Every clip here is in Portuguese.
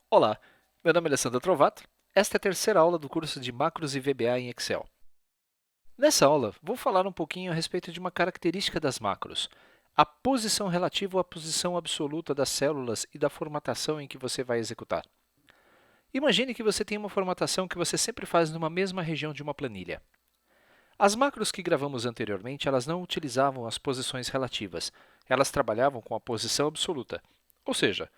Olá, meu nome é Alessandro Trovato. Esta é a terceira aula do curso de Macros e VBA em Excel. Nessa aula, vou falar um pouquinho a respeito de uma característica das macros, a posição relativa à posição absoluta das células e da formatação em que você vai executar. Imagine que você tem uma formatação que você sempre faz numa mesma região de uma planilha. As macros que gravamos anteriormente, elas não utilizavam as posições relativas, elas trabalhavam com a posição absoluta, ou seja,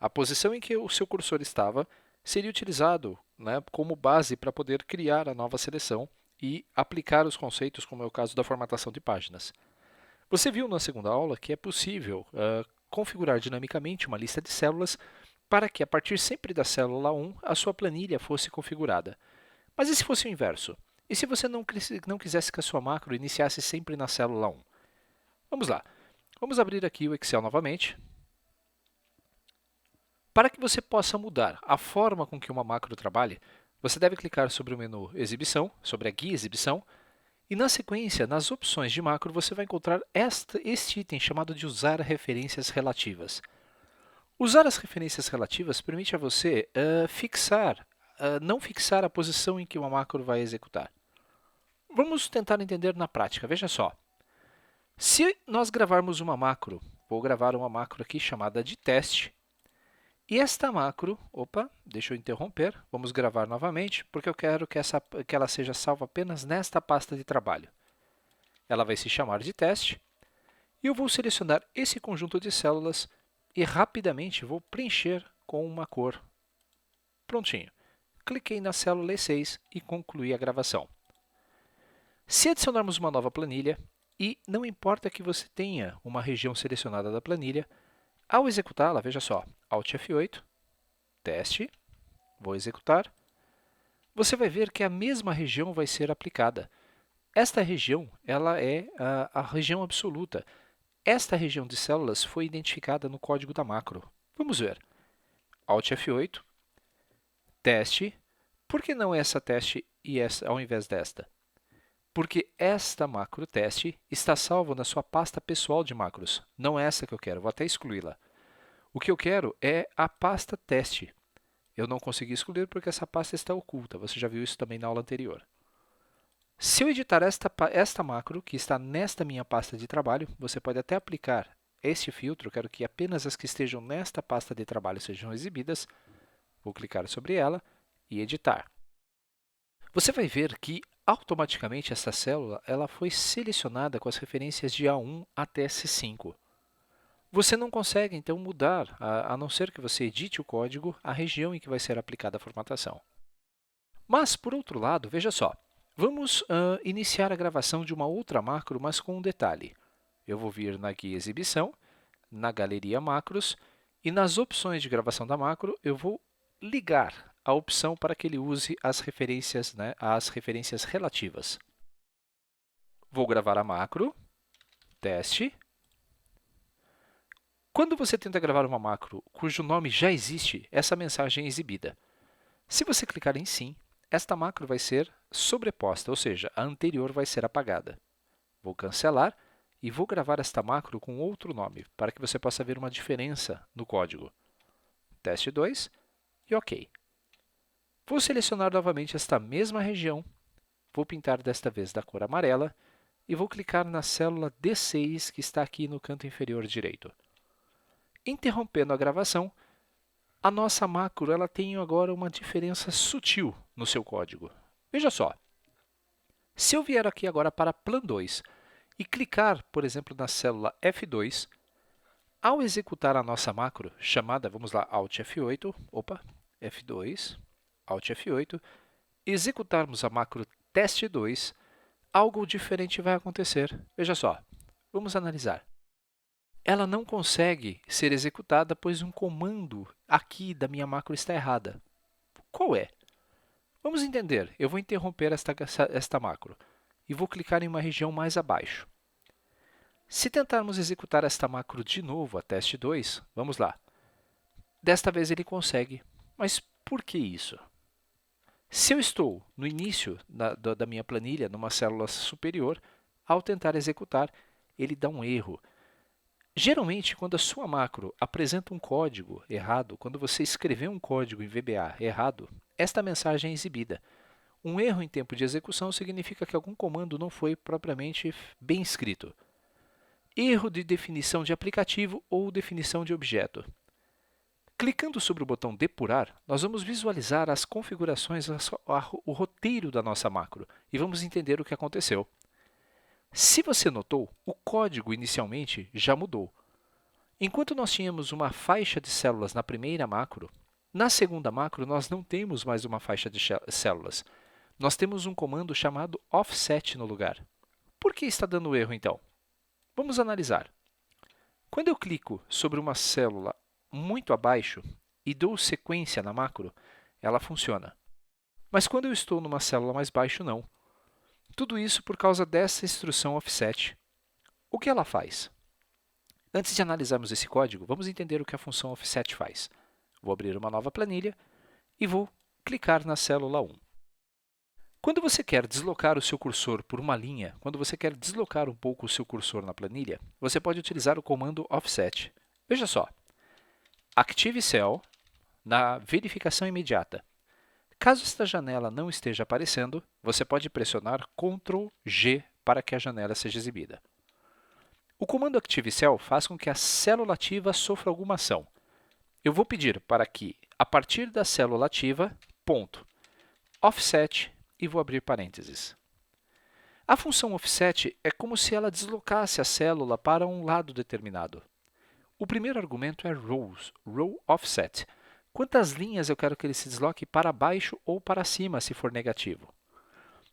a posição em que o seu cursor estava seria utilizado, como base para poder criar a nova seleção e aplicar os conceitos, como é o caso da formatação de páginas. Você viu na segunda aula que é possível configurar dinamicamente uma lista de células para que, a partir sempre da célula 1, a sua planilha fosse configurada. Mas e se fosse o inverso? E se você não quisesse que a sua macro iniciasse sempre na célula 1? Vamos lá. Vamos abrir aqui o Excel novamente. Para que você possa mudar a forma com que uma macro trabalhe, você deve clicar sobre o menu Exibição, sobre a guia Exibição, e na sequência, nas opções de macro, você vai encontrar este item chamado de Usar referências relativas. Usar as referências relativas permite a você não fixar a posição em que uma macro vai executar. Vamos tentar entender na prática. Veja só. Se nós gravarmos uma macro, vou gravar uma macro aqui chamada de teste, e esta macro, deixa eu interromper, vamos gravar novamente, porque eu quero que ela seja salva apenas nesta pasta de trabalho. Ela vai se chamar de teste, e eu vou selecionar esse conjunto de células e rapidamente vou preencher com uma cor. Prontinho. Cliquei na célula E6 e concluí a gravação. Se adicionarmos uma nova planilha, e não importa que você tenha uma região selecionada da planilha, ao executá-la, veja só, Alt F8, teste, vou executar, você vai ver que a mesma região vai ser aplicada. Esta região ela é a região absoluta. Esta região de células foi identificada no código da macro. Vamos ver. Alt F8, teste. Por que não essa teste e essa ao invés desta? Porque esta macro teste está salva na sua pasta pessoal de macros. Não é essa que eu quero, vou até excluí-la. O que eu quero é a pasta teste. Eu não consegui excluir porque essa pasta está oculta. Você já viu isso também na aula anterior. Se eu editar esta macro, que está nesta minha pasta de trabalho, você pode até aplicar este filtro. Quero que apenas as que estejam nesta pasta de trabalho sejam exibidas. Vou clicar sobre ela e editar. Você vai ver que automaticamente essa célula ela foi selecionada com as referências de A1 até C5. Você não consegue, então, mudar, a não ser que você edite o código, a região em que vai ser aplicada a formatação. Mas, por outro lado, veja só, vamos iniciar a gravação de uma outra macro, mas com um detalhe. Eu vou vir na guia Exibição, na galeria Macros, e nas opções de gravação da macro, eu vou ligar a opção para que ele use as referências relativas. Vou gravar a macro, teste. Quando você tenta gravar uma macro cujo nome já existe, essa mensagem é exibida. Se você clicar em Sim, esta macro vai ser sobreposta, ou seja, a anterior vai ser apagada. Vou cancelar e vou gravar esta macro com outro nome, para que você possa ver uma diferença no código. Teste 2 e OK. Vou selecionar novamente esta mesma região, vou pintar desta vez da cor amarela e vou clicar na célula D6 que está aqui no canto inferior direito. Interrompendo a gravação, a nossa macro ela tem agora uma diferença sutil no seu código. Veja só, se eu vier aqui agora para Plan 2 e clicar, por exemplo, na célula F2, ao executar a nossa macro, chamada, vamos lá, Alt F8, F2, Alt F8, executarmos a macro teste2, algo diferente vai acontecer. Veja só, vamos analisar. Ela não consegue ser executada, pois um comando aqui da minha macro está errada. Qual é? Vamos entender. Eu vou interromper esta macro e vou clicar em uma região mais abaixo. Se tentarmos executar esta macro de novo, a teste 2, vamos lá. Desta vez ele consegue, mas por que isso? Se eu estou no início da minha planilha, numa célula superior, ao tentar executar, ele dá um erro. Geralmente, quando a sua macro apresenta um código errado, quando você escreveu um código em VBA errado, esta mensagem é exibida. Um erro em tempo de execução significa que algum comando não foi propriamente bem escrito. Erro de definição de aplicativo ou definição de objeto. Clicando sobre o botão Depurar, nós vamos visualizar as configurações, o roteiro da nossa macro e vamos entender o que aconteceu. Se você notou, o código inicialmente já mudou. Enquanto nós tínhamos uma faixa de células na primeira macro, na segunda macro nós não temos mais uma faixa de células. Nós temos um comando chamado offset no lugar. Por que está dando erro então? Vamos analisar. Quando eu clico sobre uma célula muito abaixo e dou sequência na macro, ela funciona. Mas quando eu estou numa célula mais baixo, não. Tudo isso por causa dessa instrução offset. O que ela faz? Antes de analisarmos esse código, vamos entender o que a função offset faz. Vou abrir uma nova planilha e vou clicar na célula 1. Quando você quer deslocar o seu cursor por uma linha, quando você quer deslocar um pouco o seu cursor na planilha, você pode utilizar o comando offset. Veja só, Active Cell na verificação imediata. Caso esta janela não esteja aparecendo, você pode pressionar Ctrl G para que a janela seja exibida. O comando Active Cell faz com que a célula ativa sofra alguma ação. Eu vou pedir para que, a partir da célula ativa, ponto, offset, e vou abrir parênteses. A função offset é como se ela deslocasse a célula para um lado determinado. O primeiro argumento é row offset. Quantas linhas eu quero que ele se desloque para baixo ou para cima, se for negativo.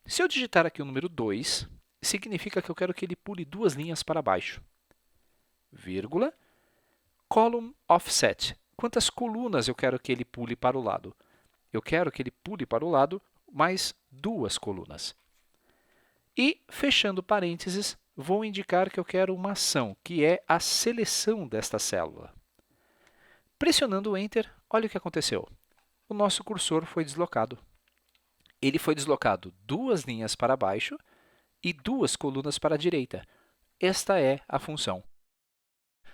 Se eu digitar aqui o número 2, significa que eu quero que ele pule 2 linhas para baixo. Vírgula. Column offset. Quantas colunas eu quero que ele pule para o lado? Eu quero que ele pule para o lado mais 2 colunas. E, fechando parênteses, vou indicar que eu quero uma ação, que é a seleção desta célula. Pressionando o Enter, olha o que aconteceu. O nosso cursor foi deslocado. Ele foi deslocado 2 linhas para baixo e 2 colunas para a direita. Esta é a função.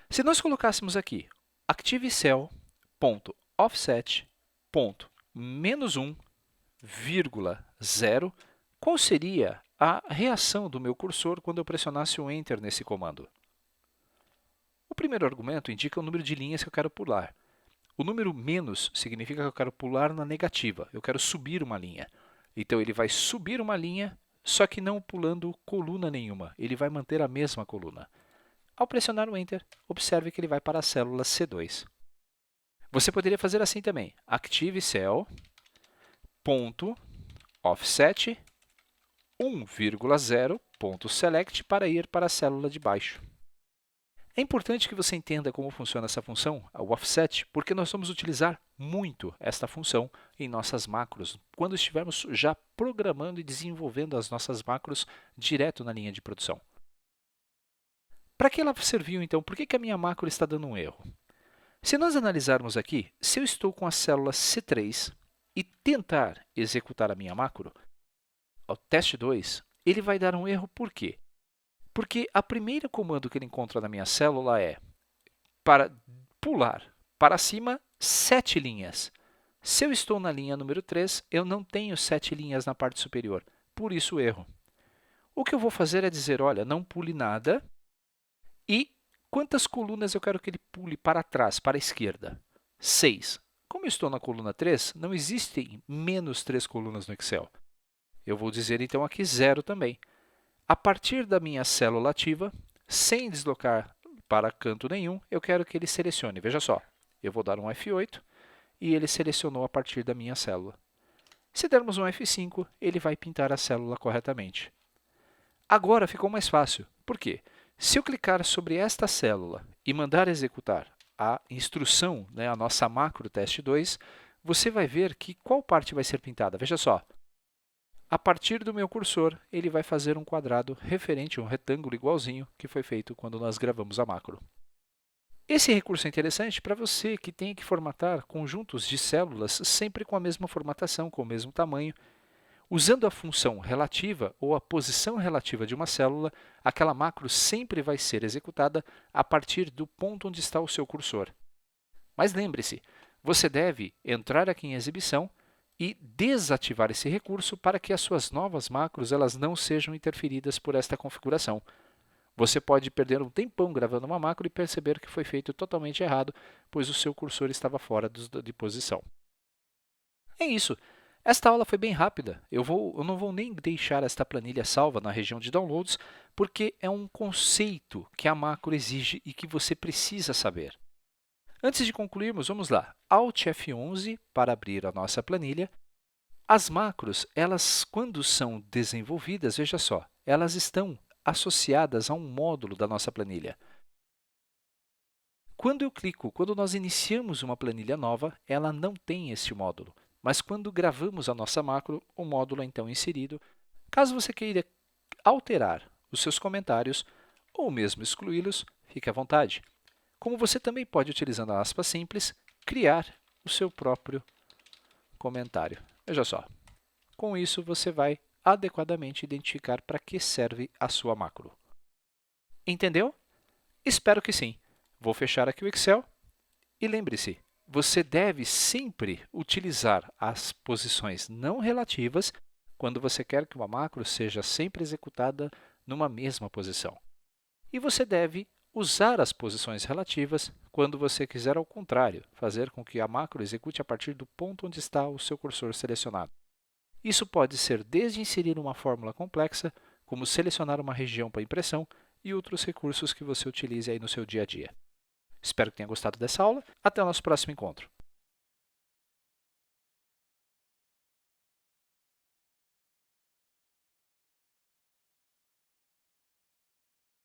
Se nós colocássemos aqui ActiveCell.Offset.-1,0, qual seria a reação do meu cursor quando eu pressionasse o Enter nesse comando? O primeiro argumento indica o número de linhas que eu quero pular. O número menos significa que eu quero pular na negativa, eu quero subir uma linha. Então, ele vai subir uma linha, só que não pulando coluna nenhuma, ele vai manter a mesma coluna. Ao pressionar o Enter, observe que ele vai para a célula C2. Você poderia fazer assim também, ActiveCell.offset 1,0.select para ir para a célula de baixo. É importante que você entenda como funciona essa função, o offset, porque nós vamos utilizar muito esta função em nossas macros, quando estivermos já programando e desenvolvendo as nossas macros direto na linha de produção. Para que ela serviu, então? Por que a minha macro está dando um erro? Se nós analisarmos aqui, se eu estou com a célula C3 e tentar executar a minha macro, o teste 2, ele vai dar um erro por quê? Porque a primeira comando que ele encontra na minha célula é para pular para cima 7 linhas. Se eu estou na linha número 3, eu não tenho 7 linhas na parte superior, por isso o erro. O que eu vou fazer é dizer, olha, não pule nada e quantas colunas eu quero que ele pule para trás, para a esquerda? 6. Como eu estou na coluna 3, não existem menos 3 colunas no Excel. Eu vou dizer então aqui 0 também. A partir da minha célula ativa, sem deslocar para canto nenhum, eu quero que ele selecione. Veja só, eu vou dar um F8 e ele selecionou a partir da minha célula. Se dermos um F5, ele vai pintar a célula corretamente. Agora ficou mais fácil. Por quê? Se eu clicar sobre esta célula e mandar executar a instrução, a nossa macro teste 2, você vai ver que qual parte vai ser pintada. Veja só. A partir do meu cursor, ele vai fazer um quadrado referente a um retângulo igualzinho que foi feito quando nós gravamos a macro. Esse recurso é interessante para você que tem que formatar conjuntos de células sempre com a mesma formatação, com o mesmo tamanho. Usando a função relativa ou a posição relativa de uma célula, aquela macro sempre vai ser executada a partir do ponto onde está o seu cursor. Mas lembre-se, você deve entrar aqui em exibição e desativar esse recurso para que as suas novas macros elas não sejam interferidas por esta configuração. Você pode perder um tempão gravando uma macro e perceber que foi feito totalmente errado, pois o seu cursor estava fora de posição. É isso. Esta aula foi bem rápida. Eu não vou nem deixar esta planilha salva na região de downloads, porque é um conceito que a macro exige e que você precisa saber. Antes de concluirmos, vamos lá. Alt F11 para abrir a nossa planilha. As macros, elas, quando são desenvolvidas, veja só, elas estão associadas a um módulo da nossa planilha. Quando nós iniciamos uma planilha nova, ela não tem este módulo. Mas quando gravamos a nossa macro, o módulo é então inserido. Caso você queira alterar os seus comentários ou mesmo excluí-los, fique à vontade. Como você também pode, utilizando a aspa simples, criar o seu próprio comentário. Veja só, com isso você vai adequadamente identificar para que serve a sua macro. Entendeu? Espero que sim. Vou fechar aqui o Excel e lembre-se, você deve sempre utilizar as posições não relativas quando você quer que uma macro seja sempre executada numa mesma posição. E você deve usar as posições relativas quando você quiser, ao contrário, fazer com que a macro execute a partir do ponto onde está o seu cursor selecionado. Isso pode ser desde inserir uma fórmula complexa, como selecionar uma região para impressão e outros recursos que você utilize aí no seu dia a dia. Espero que tenha gostado dessa aula. Até o nosso próximo encontro.